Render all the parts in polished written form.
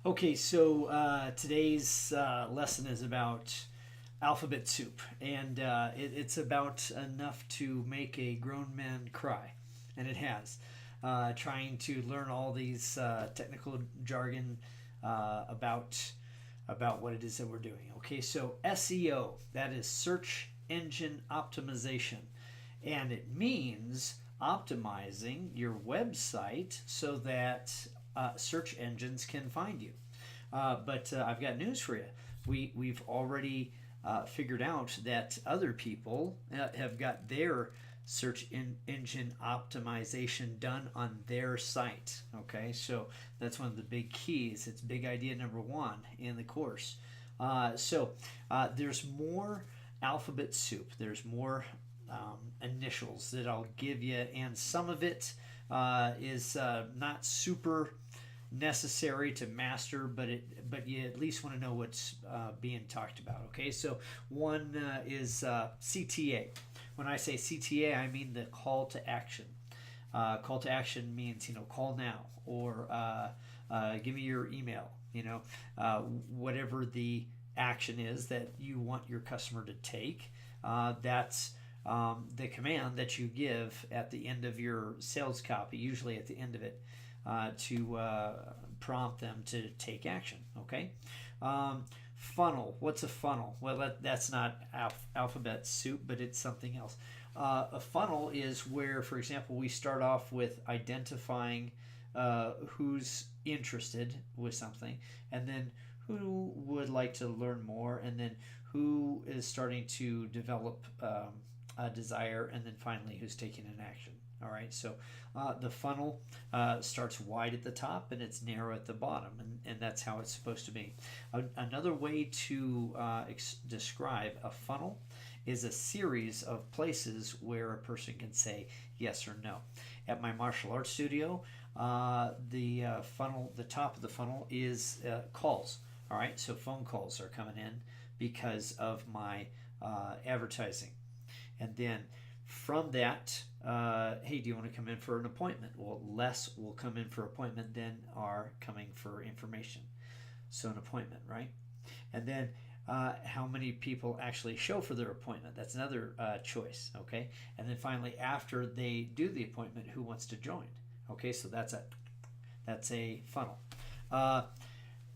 Okay, so today's lesson is about alphabet soup, and it's about enough to make a grown man cry, and it has. Trying to learn all these technical jargon about what it is that we're doing. Okay, so SEO, that is search engine optimization, and it means optimizing your website so that search engines can find you. But I've got news for you. We've already figured out that other people have got their engine optimization done on their site. Okay, so that's one of the big keys. It's big idea number one in the course. There's more alphabet soup. There's more initials that I'll give you, and some of it is not super necessary to master, but you at least want to know what's being talked about. Okay, so one is CTA. When I say CTA, I mean the call to action. Call to action means call now, or give me your email. Whatever the action is that you want your customer to take. That's the command that you give at the end of your sales copy, usually at the end of it, to prompt them to take action. Okay. Funnel. What's a funnel? Well, that's not alphabet soup, but it's something else. A funnel is where, for example, we start off with identifying who's interested with something, and then who would like to learn more, and then who is starting to develop a desire, and then finally who's taking an action. All right, so the funnel starts wide at the top and it's narrow at the bottom, and that's how it's supposed to be. Another way to describe a funnel is a series of places where a person can say yes or no. At my martial arts studio, the top of the funnel is calls. All right, so phone calls are coming in because of my advertising, and then from that, hey, do you want to come in for an appointment? Well, less will come in for appointment than are coming for information. So an appointment, right? And then how many people actually show for their appointment? That's another choice, okay? And then finally, after they do the appointment, who wants to join? Okay, so that's a funnel.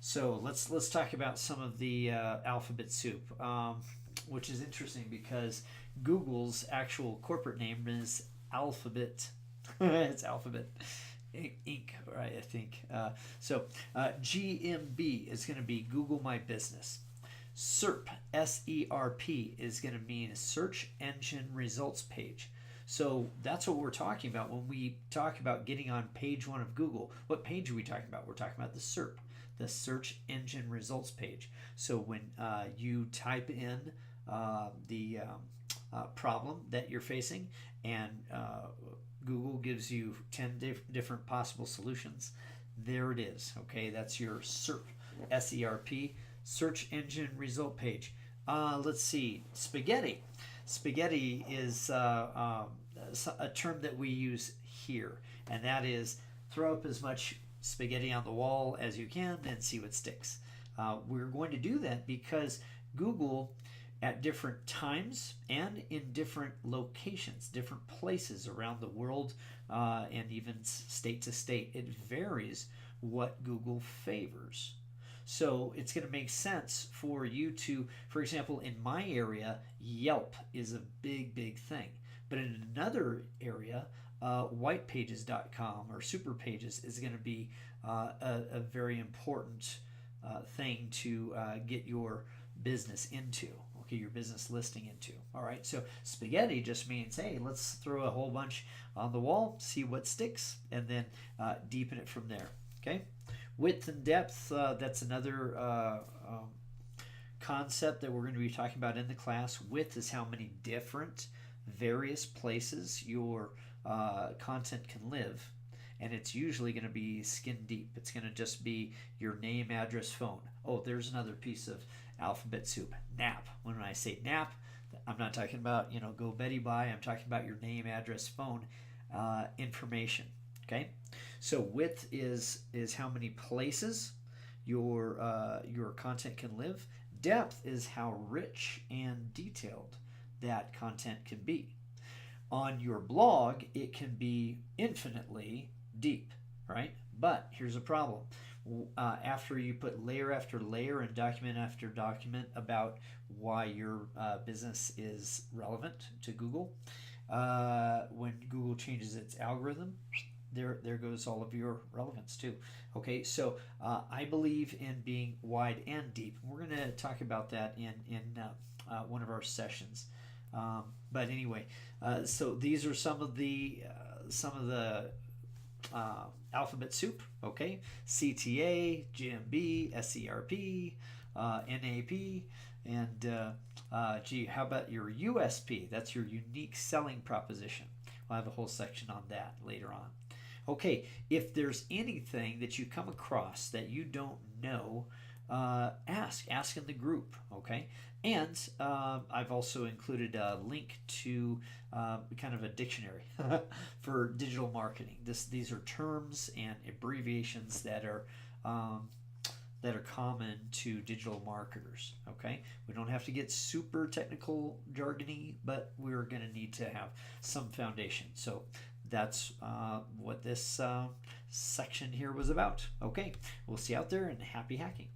So let's talk about some of the alphabet soup, which is interesting because Google's actual corporate name is Alphabet. It's Alphabet Inc., right? I think. GMB is going to be Google My Business. SERP, SERP, is going to mean Search Engine Results Page. So that's what we're talking about when we talk about getting on page one of Google. What page are we talking about? We're talking about the SERP, the Search Engine Results Page. So when you type in the problem that you're facing, and Google gives you 10 different possible solutions, there it is. Okay, that's your SERP, SERP, Search Engine Result Page. Let's see, spaghetti. Spaghetti is a term that we use here, and that is throw up as much spaghetti on the wall as you can and see what sticks. We're going to do that because Google, at different times and in different locations, different places around the world, and even state to state, it varies what Google favors. So it's going to make sense for you to, for example, in my area, Yelp is a big thing. But in another area, whitepages.com or superpages is going to be a very important thing to get your business into. Okay, your business listing into. All right, so spaghetti just means, hey, let's throw a whole bunch on the wall, see what sticks, and then deepen it from there. Okay, width and depth, that's another concept that we're going to be talking about in the class. Width is how many different various places your content can live, and it's usually going to be skin deep. It's going to just be your name, address, phone. Oh, there's another piece of alphabet soup. NAP. When I say NAP, I'm not talking about go Betty bye. I'm talking about your name, address, phone information. Okay, so width is how many places your content can live. Depth is how rich and detailed that content can be. On your blog, it can be infinitely deep, right? But here's a problem. After you put layer after layer and document after document about why your business is relevant to Google, when Google changes its algorithm, there goes all of your relevance too. Okay, so I believe in being wide and deep. We're going to talk about that in one of our sessions. But anyway, so these are some of the alphabet soup. Okay, CTA, GMB, SERP, NAP, and gee, how about your USP? That's your unique selling proposition. I'll have a whole section on that later on. Okay, if there's anything that you come across that you don't know, ask in the group. Okay, and I've also included a link to kind of a dictionary for digital marketing. These are terms and abbreviations that are common to digital marketers. Okay, we don't have to get super technical jargony, but we're going to need to have some foundation. So that's what this section here was about. Okay, we'll see you out there, and happy hacking.